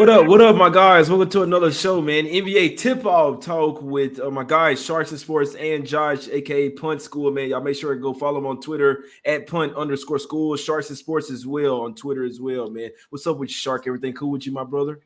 What up? What up, my guys? Welcome to another show, man. NBA tip-off talk with my guys, Sharks and Sports and Josh, aka Punt School, man. Y'all make sure to go follow him on Twitter at Punt_school, Sharks and Sports as well on Twitter as well, man. What's up with you, Shark? Everything cool with you, my brother?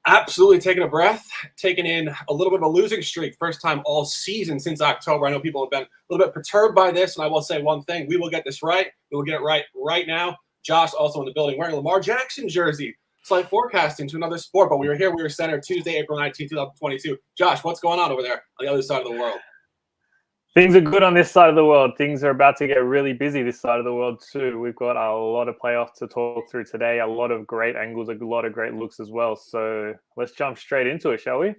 Absolutely taking a breath, taking in a little bit of a losing streak. First time all season since October. I know people have been a little bit perturbed by this, and I will say one thing. We will get this right. We will get it right now. Josh also in the building wearing a Lamar Jackson jersey. Slight forecasting to another sport, but we were here. We were centered Tuesday, April 19, 2022. Josh, what's going on over there on the other side of the world? Things are good on this side of the world. Things are about to get really busy this side of the world too. We've got a lot of playoffs to talk through today, a lot of great angles, a lot of great looks as well. So let's jump straight into it, shall we?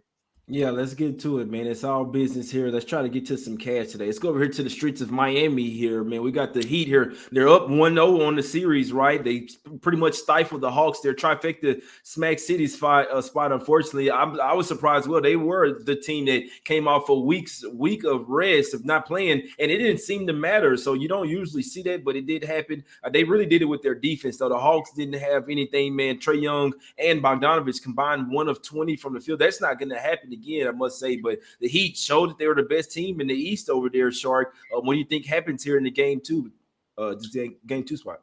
Yeah, let's get to it, man. It's all business here. Let's try to get to some cash today. Let's go over here to the streets of Miami here, man. We got the Heat here. They're up 1-0 on the series, right? They pretty much stifled the Hawks. Their trifecta Smack City spot, unfortunately. I was surprised. Well, they were the team that came off a week of rest of not playing, and it didn't seem to matter. So you don't usually see that, but it did happen. They really did it with their defense, though. The Hawks didn't have anything, man. Trae Young and Bogdanovich combined 1 of 20 from the field. That's not going to happen again, I must say, but the Heat showed that they were the best team in the East over there, Shark. What do you think happens here in the game two spot?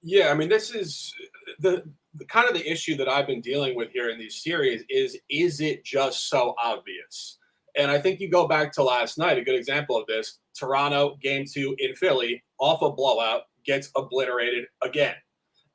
Yeah, I mean, this is the kind of the issue that I've been dealing with here in these series is it just so obvious? And I think you go back to last night, a good example of this, Toronto, game 2 in Philly, off a blowout, gets obliterated again.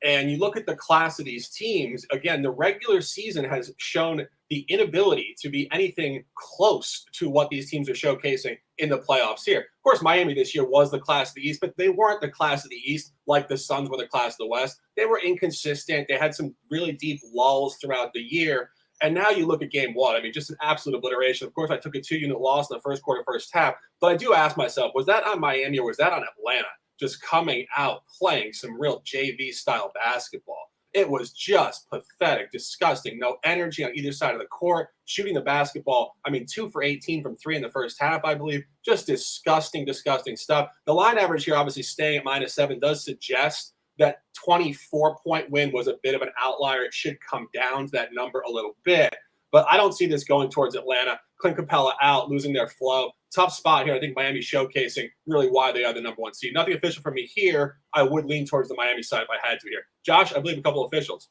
And you look at the class of these teams, again, the regular season has shown the inability to be anything close to what these teams are showcasing in the playoffs here. Of course, Miami this year was the class of the East, but they weren't the class of the East like the Suns were the class of the West. They were inconsistent. They had some really deep lulls throughout the year. And now you look at game 1. I mean, just an absolute obliteration. Of course, I took a 2-unit loss in the first quarter, first half. But I do ask myself, was that on Miami or was that on Atlanta? Just coming out, playing some real JV-style basketball. It was just pathetic, disgusting. No energy on either side of the court. Shooting the basketball, I mean, 2 for 18 from 3 in the first half, I believe. Just disgusting, disgusting stuff. The line average here, obviously staying at -7, does suggest that 24-point win was a bit of an outlier. It should come down to that number a little bit. But I don't see this going towards Atlanta. Clint Capella out, losing their flow. Tough spot here. I think Miami showcasing really why they are the #1 seed. Nothing official from me here. I would lean towards the Miami side if I had to here. Josh, I believe a couple officials.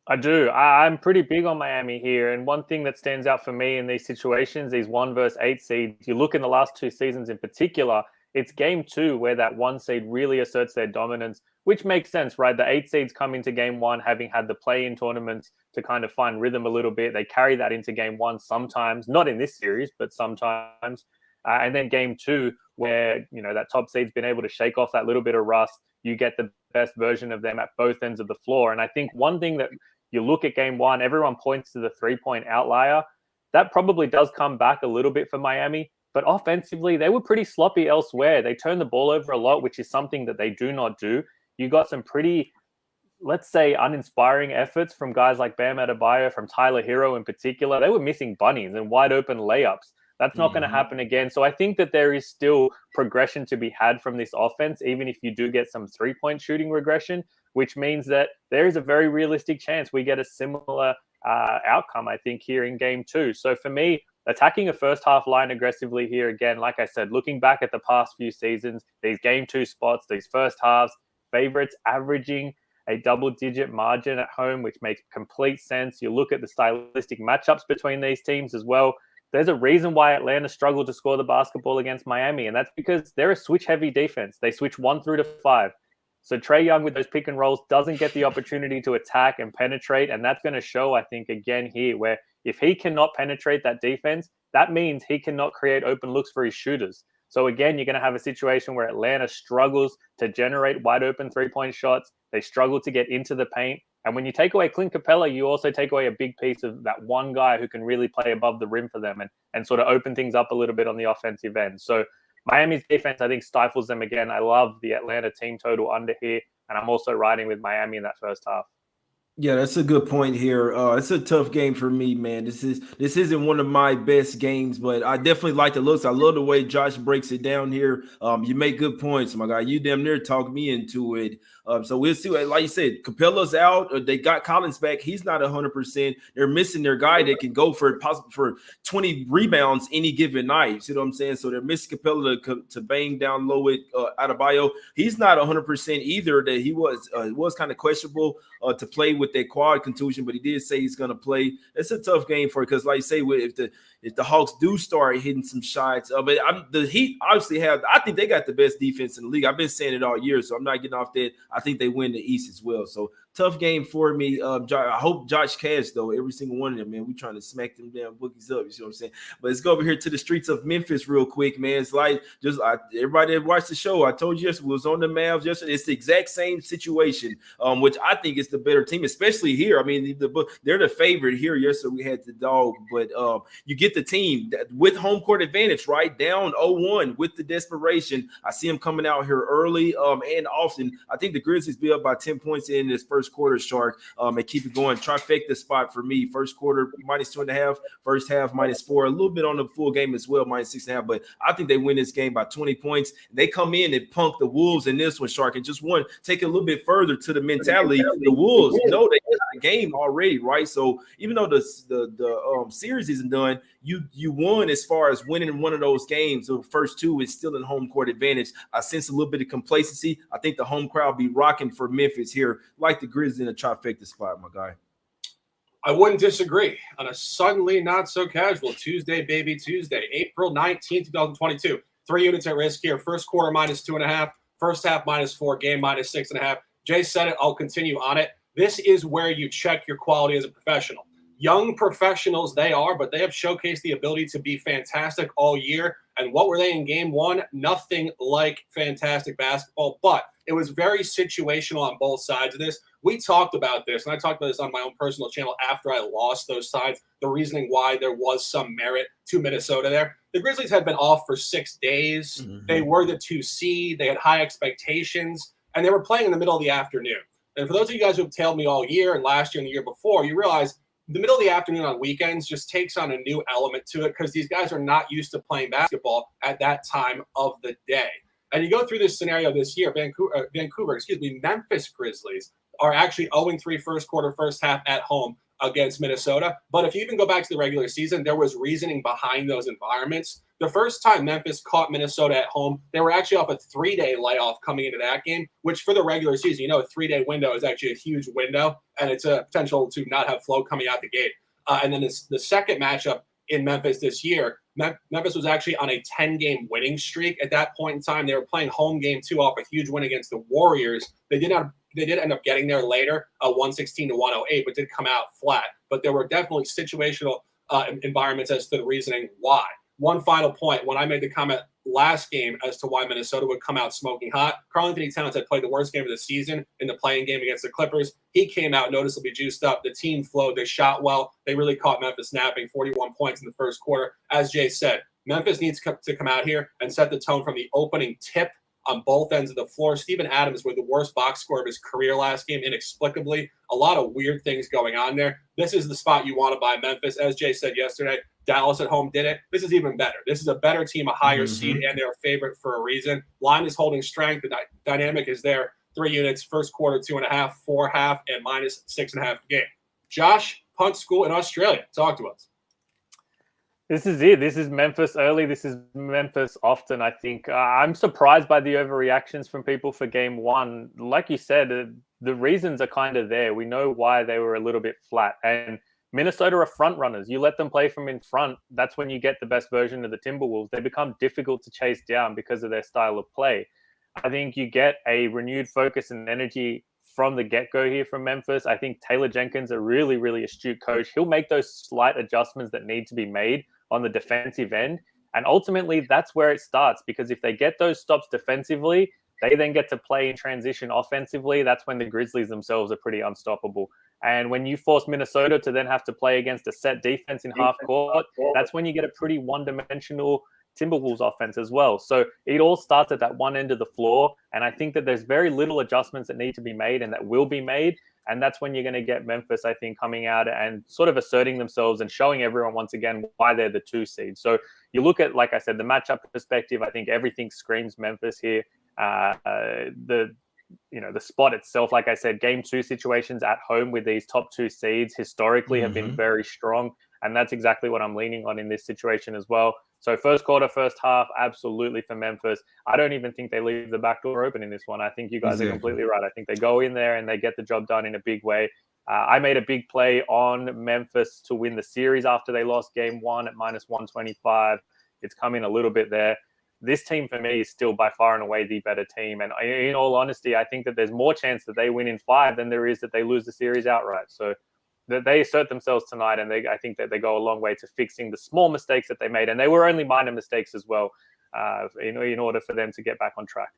I do. I'm pretty big on Miami here. And one thing that stands out for me in these situations, these 1 versus 8 seeds, you look in the last 2 seasons in particular, it's game 2 where that 1 seed really asserts their dominance, which makes sense, right? The 8 seeds come into game 1 having had the play-in tournaments to kind of find rhythm a little bit. They carry that into game 1 sometimes, not in this series, but sometimes. And then game 2, where, you know, that top seed's been able to shake off that little bit of rust, you get the best version of them at both ends of the floor. And I think one thing that you look at game 1, everyone points to the 3-point outlier. That probably does come back a little bit for Miami. But offensively, they were pretty sloppy elsewhere. They turned the ball over a lot, which is something that they do not do. You got some pretty, let's say, uninspiring efforts from guys like Bam Adebayo, from Tyler Hero in particular. They were missing bunnies and wide open layups. That's not going to happen again. So I think that there is still progression to be had from this offense, even if you do get some 3-point shooting regression, which means that there is a very realistic chance we get a similar outcome, I think, here in game 2. So for me, attacking a first half line aggressively here again, like I said, looking back at the past few seasons, these game 2 spots, these first halves, favorites averaging a double-digit margin at home, which makes complete sense. You look at the stylistic matchups between these teams as well. There's a reason why Atlanta struggled to score the basketball against Miami, and that's because they're a switch-heavy defense. They switch 1 through to 5. So Trae Young with those pick and rolls doesn't get the opportunity to attack and penetrate, and that's going to show, I think, again here, where if he cannot penetrate that defense, that means he cannot create open looks for his shooters. So again, you're going to have a situation where Atlanta struggles to generate wide open 3-point shots. They struggle to get into the paint. And when you take away Clint Capella, you also take away a big piece of that one guy who can really play above the rim for them and sort of open things up a little bit on the offensive end. So Miami's defense, I think, stifles them again. I love the Atlanta team total under here, and I'm also riding with Miami in that first half. Yeah, that's a good point here. It's a tough game for me, man. This isn't one of my best games, but I definitely like the looks. I love the way Josh breaks it down here. You make good points, my guy. You damn near talk me into it. So we'll see. Like you said, Capella's out. They got Collins back. He's not 100%. They're missing their guy that can go for possible for 20 rebounds any given night. You see what I'm saying? So they're missing Capella to bang down low with Adebayo. He's not 100% either. That he was kind of questionable to play with that quad contusion, but he did say he's going to play. It's a tough game for it because, like I say, if the Hawks do start hitting some shots, but the Heat obviously have. I think they got the best defense in the league. I've been saying it all year, so I'm not getting off that. I think they win the East as well. So tough game for me. I hope Josh Cash though. Every single one of them, man. We trying to smack them damn bookies up. You see what I'm saying? But let's go over here to the streets of Memphis real quick, man. It's like everybody that watched the show. I told you yesterday, was on the Mavs yesterday. It's the exact same situation, which I think is the better team, especially here. I mean, they're the favorite here. Yesterday we had the dog, but you get the team with home court advantage, right? Down 0-1 with the desperation. I see them coming out here early and often. I think the Grizzlies be up by 10 points in this first quarter, Shark, and keep it going. Trifecta spot for me. First quarter, -2.5. First half, -4. A little bit on the full game as well, -6.5. But I think they win this game by 20 points. They come in and punk the Wolves in this one, Shark, and just take it a little bit further to the mentality. The Wolves know they got the game already, right? So even though the series isn't done, you won as far as winning one of those games. The first two is still in home court advantage. I sense a little bit of complacency. I think the home crowd be rocking for Memphis here, like the Grizzlies in a trifecta spot, my guy. I wouldn't disagree. On a suddenly not so casual Tuesday, baby Tuesday, April 19th, 2022. 3 units at risk here. First quarter -2.5. First half -4. Game -6.5. Jay said it. I'll continue on it. This is where you check your quality as a professional. Young professionals they are, but they have showcased the ability to be fantastic all year. And what were they in game one? Nothing like fantastic basketball, but it was very situational on both sides of this. We talked about this, and I talked about this on my own personal channel after I lost those sides, the reasoning why there was some merit to Minnesota there. The Grizzlies had been off for 6 days. Mm-hmm. They were the 2 seed. They had high expectations, and they were playing in the middle of the afternoon. And for those of you guys who have tailed me all year and last year and the year before, you realize the middle of the afternoon on weekends just takes on a new element to it because these guys are not used to playing basketball at that time of the day. And you go through this scenario this year, Memphis Grizzlies are actually 0-3 first quarter, first half at home against Minnesota. But if you even go back to the regular season, there was reasoning behind those environments. The first time Memphis caught Minnesota at home, they were actually off a 3-day layoff coming into that game, which for the regular season, a 3-day window is actually a huge window, and it's a potential to not have flow coming out the gate. And then the second matchup in Memphis this year, Memphis was actually on a 10-game winning streak at that point in time. They were playing home game 2 off a huge win against the Warriors. They did end up getting there later, 116-108, but did come out flat. But there were definitely situational environments as to the reasoning why. One final point, when I made the comment last game as to why Minnesota would come out smoking hot, Karl-Anthony Towns had played the worst game of the season in the playing game against the Clippers. He came out noticeably juiced up. The team flowed. They shot well. They really caught Memphis napping, 41 points in the first quarter. As Jay said, Memphis needs to come out here and set the tone from the opening tip on both ends of the floor. Steven Adams with the worst box score of his career last game, inexplicably. A lot of weird things going on there. This is the spot you want to buy Memphis. As Jay said yesterday, Dallas at home did it. This is even better. This is a better team, a higher seed, and they're a favorite for a reason. Line is holding strength. The dynamic is there. 3 units, first quarter, 2.5, 4 half, and -6.5 game. Josh, Punt School in Australia. Talk to us. This is it. This is Memphis early. This is Memphis often, I think. I'm surprised by the overreactions from people for game one. Like you said, the reasons are kind of there. We know why they were a little bit flat. And Minnesota are front runners. You let them play from in front. That's when you get the best version of the Timberwolves. They become difficult to chase down because of their style of play. I think you get a renewed focus and energy from the get-go here from Memphis. I think Taylor Jenkins, a really, really astute coach, he'll make those slight adjustments that need to be made on the defensive end. And ultimately, that's where it starts, because if they get those stops defensively, they then get to play in transition offensively. That's when the Grizzlies themselves are pretty unstoppable. And when you force Minnesota to then have to play against a set defense in half court, that's when you get a pretty one-dimensional Timberwolves offense as well. So it all starts at that one end of the floor. And I think that there's very little adjustments that need to be made and that will be made. And that's when you're going to get Memphis, I think, coming out and sort of asserting themselves and showing everyone once again why they're the 2 seed. So you look at, like I said, the matchup perspective, I think everything screams Memphis here. The spot itself, like I said, game 2 situations at home with these top 2 seeds historically have been very strong. And that's exactly what I'm leaning on in this situation as well. So first quarter, first half, absolutely for Memphis. I don't even think they leave the back door open in this one. I think you guys are completely right. I think they go in there and they get the job done in a big way. I made a big play on Memphis to win the series after they lost game 1 at minus 125. It's come in a little bit there. This team for me is still by far and away the better team. And in all honesty, I think that there's more chance that they win in 5 than there is that they lose the series outright. So that they assert themselves tonight, and I think that they go a long way to fixing the small mistakes that they made. And they were only minor mistakes as well in order for them to get back on track.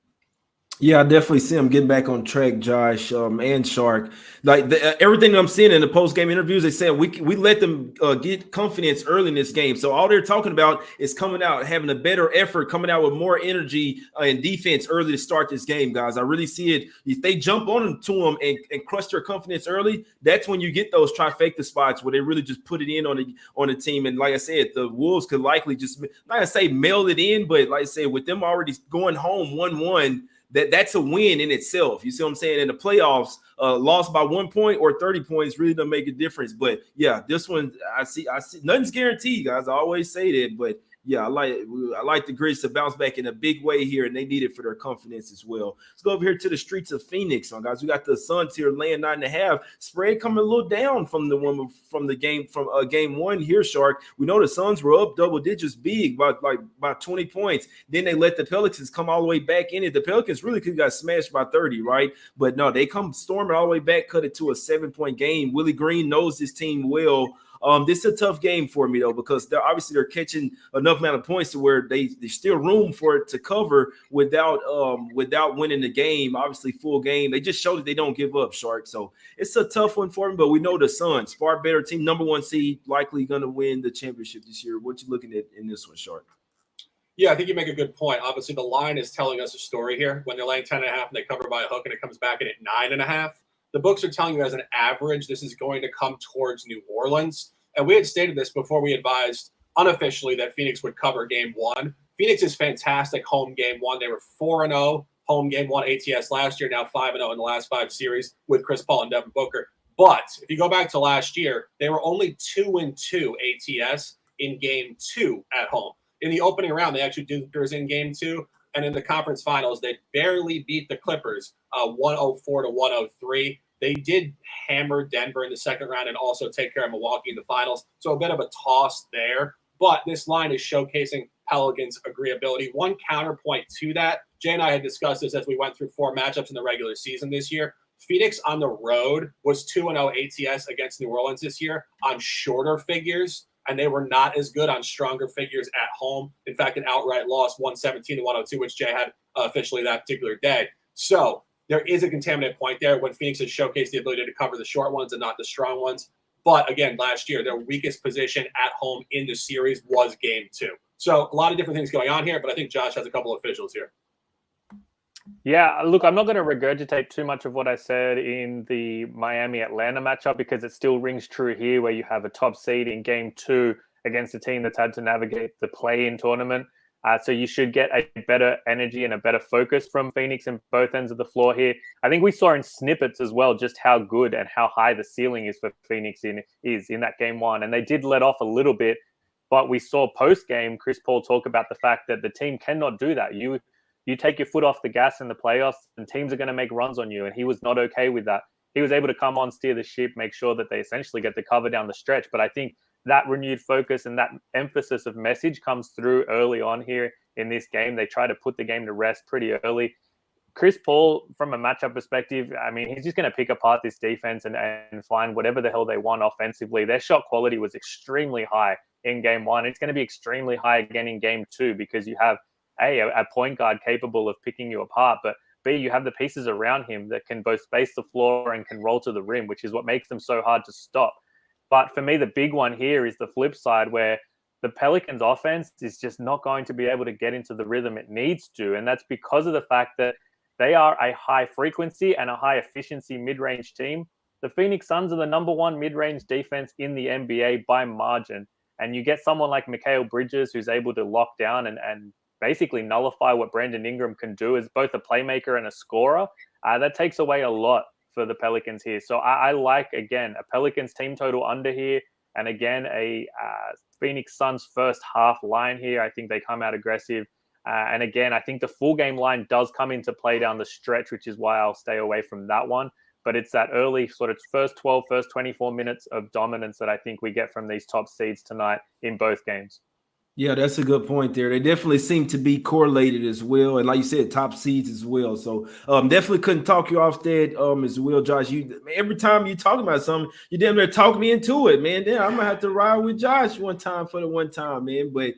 Yeah, I definitely see him getting back on track, Josh, and Shark. Like everything I'm seeing in the post-game interviews, they said we let them get confidence early in this game. So all they're talking about is coming out, having a better effort, coming out with more energy and defense early to start this game, guys. I really see it. If they jump on to them and crush their confidence early, that's when you get those trifecta spots where they really just put it in on the team. And like I said, the Wolves could likely just, not gonna say mail it in, but like I said, with them already going home 1-1. That's a win in itself. You see what I'm saying? In the playoffs, lost by 1 point or 30 points really doesn't make a difference. But yeah, this one I see nothing's guaranteed, guys. I always say that, but yeah, I like the Grizzlies to bounce back in a big way here, and they need it for their confidence as well. Let's go over here to the streets of Phoenix, guys. We got the Suns here laying 9.5. Spread coming a little down from game 1 here, Shark. We know the Suns were up double digits big by 20 points. Then they let the Pelicans come all the way back in it. The Pelicans really could have got smashed by 30, right? But no, they come storming all the way back, cut it to a 7-point game. Willie Green knows this team well. This is a tough game for me, though, because they're catching enough amount of points to where there's still room for it to cover without winning the game. Obviously, full game. They just showed that they don't give up, Shark. So it's a tough one for me, but we know the Suns, far better team, number 1 seed, likely going to win the championship this year. What you looking at in this one, Shark? Yeah, I think you make a good point. Obviously, the line is telling us a story here. When they're laying 10.5 and they cover by a hook and it comes back in at 9.5, the books are telling you as an average this is going to come towards New Orleans. And we had stated this before we advised unofficially that Phoenix would cover game 1. Phoenix is fantastic home game 1. They were 4-0 home game 1 ATS last year, now 5-0 in the last 5 series with Chris Paul and Devin Booker. But if you go back to last year, they were only 2-2 ATS in game 2 at home. In the opening round, they actually did Clippers in game 2. And in the conference finals, they barely beat the Clippers 104-103. They did hammer Denver in the second round and also take care of Milwaukee in the finals. So a bit of a toss there. But this line is showcasing Pelicans' agreeability. One counterpoint to that, Jay and I had discussed this as we went through 4 matchups in the regular season this year. Phoenix on the road was 2-0 ATS against New Orleans this year on shorter figures, and they were not as good on stronger figures at home. In fact, an outright loss, 117-102, which Jay had officially that particular day. So there is a contaminant point there when Phoenix has showcased the ability to cover the short ones and not the strong ones. But again, last year, their weakest position at home in the series was game 2. So a lot of different things going on here, but I think Josh has a couple of officials here. Yeah, look, I'm not going to regurgitate too much of what I said in the Miami-Atlanta matchup because it still rings true here where you have a top seed in game 2 against a team that's had to navigate the play-in tournament. So you should get a better energy and a better focus from Phoenix in both ends of the floor here. I think we saw in snippets as well just how good and how high the ceiling is for Phoenix in that game 1. And they did let off a little bit, but we saw post-game Chris Paul talk about the fact that the team cannot do that. You take your foot off the gas in the playoffs and teams are going to make runs on you. And he was not okay with that. He was able to come on, steer the ship, make sure that they essentially get the cover down the stretch. But I think that renewed focus and that emphasis of message comes through early on here in this game. They try to put the game to rest pretty early. Chris Paul, from a matchup perspective, I mean, he's just going to pick apart this defense and find whatever the hell they want offensively. Their shot quality was extremely high in game 1. It's going to be extremely high again in game 2 because you have a point guard capable of picking you apart, but B, you have the pieces around him that can both space the floor and can roll to the rim, which is what makes them so hard to stop. But for me, the big one here is the flip side where the Pelicans offense is just not going to be able to get into the rhythm it needs to. And that's because of the fact that they are a high frequency and a high efficiency mid-range team, The Phoenix Suns are the number one mid-range defense in the NBA by margin. And you get someone like Mikal Bridges who's able to lock down and basically nullify what Brandon Ingram can do as both a playmaker and a scorer. That takes away a lot for the Pelicans here. So I like, again, a Pelicans team total under here. And again, a Phoenix Suns first half line here. I think they come out aggressive. And again, I think the full game line does come into play down the stretch, which is why I'll stay away from that one. But it's that early sort of first 24 minutes of dominance that I think we get from these top seeds tonight in both games. Yeah, that's a good point there. They definitely seem to be correlated as well. And like you said, top seeds as well. So definitely couldn't talk you off that as well, Josh. Every time you talk about something, you damn near talk me into it, man. Damn, I'm going to have to ride with Josh one time for the one time, man. But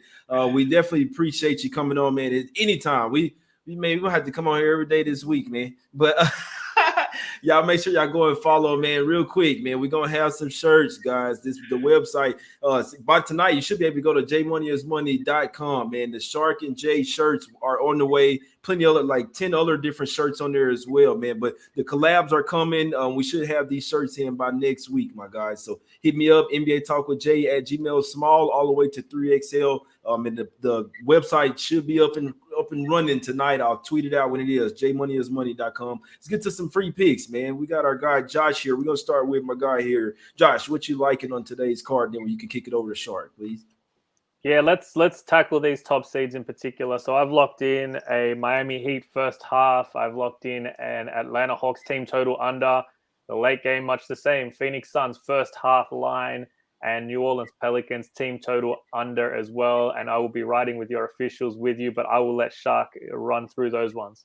we definitely appreciate you coming on, man. Anytime. We going to have to come on here every day this week, man. But y'all make sure y'all go and follow, man, real quick, man. We're going to have some shirts, guys. This the website. By tonight, you should be able to go to jmoneyismoney.com, man. The Shark and Jay shirts are on the way. Plenty of like 10 other different shirts on there as well, man. But the collabs are coming. We should have these shirts in by next week, my guys. So hit me up, NbaTalkWithJay at Gmail, small all the way to 3XL. And the website should be up and running tonight. I'll tweet it out when it is. jmoneyismoney.com. Let's get to some free picks, man. We got our guy Josh here. We're gonna start with my guy here. Josh, what you liking on today's card? Then you can kick it over to Shark, please. Yeah, let's tackle these top seeds in particular. So I've locked in a Miami Heat first half. I've locked in an Atlanta Hawks team total under. The late game, much the same. Phoenix Suns first half line and New Orleans Pelicans team total under as well. And I will be riding with your officials with you, but I will let Shark run through those ones.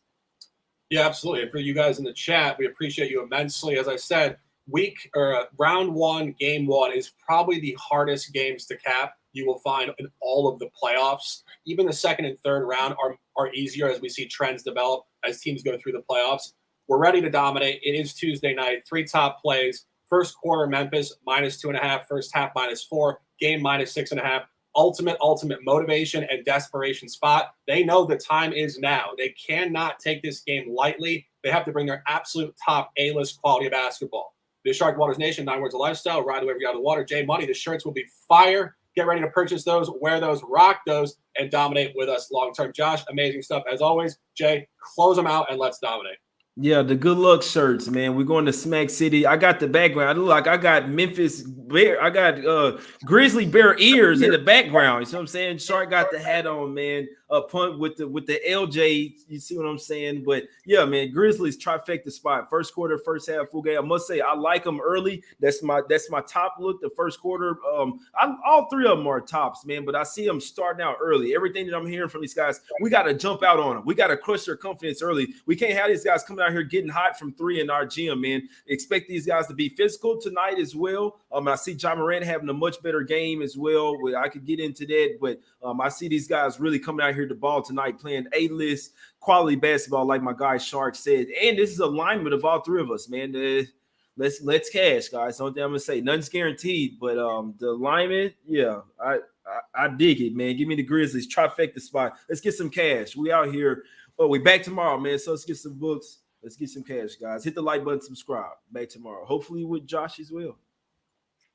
Yeah, absolutely. And for you guys in the chat, we appreciate you immensely. As I said, round one, game one is probably the hardest games to cap you will find in all of the playoffs. Even the second and third round are easier as we see trends develop as teams go through the playoffs. We're ready to dominate. It is Tuesday night. 3 top plays. First quarter, Memphis -2.5. First half -4. Game -6.5. Ultimate motivation and desperation spot. They know the time is now. They cannot take this game lightly. They have to bring their absolute top A-list quality of basketball. The Shark Waters Nation, 9 words of lifestyle. Ride the wave you out of the water. Jay Money. The shirts will be fire. Get ready to purchase those, wear those, rock those, and dominate with us long term. Josh, amazing stuff as always. Jay, close them out and let's dominate. Yeah, the good luck shirts, man. We're going to Smack City. I got the background. I look like I got Memphis Bear. I got Grizzly Bear ears in the background. You see what I'm saying? Shark got the hat on, man. Punt with the LJ. You see what I'm saying? But yeah, man, Grizzlies trifecta spot. First quarter, first half, full game. I must say, I like them early. That's my top look. The first quarter. All three of them are tops, man. But I see them starting out early. Everything that I'm hearing from these guys, we got to jump out on them. We got to crush their confidence early. We can't have these guys coming out here getting hot from 3 in our gym, man. Expect these guys to be physical tonight as well. I see Ja Morant having a much better game as well. I could get into that, but I see these guys really coming out here to ball tonight, playing A-list quality basketball, like my guy Shark said. And this is alignment of all three of us, man. Let's cash, guys. Don't I'm gonna say nothing's guaranteed, but the alignment, yeah, I dig it, man. Give me the Grizzlies trifecta spot. Let's get some cash. We out here. Oh, we back tomorrow, man. So let's get some books. Let's get some cash, guys. Hit the like button, subscribe. Back tomorrow. Hopefully with Josh as well.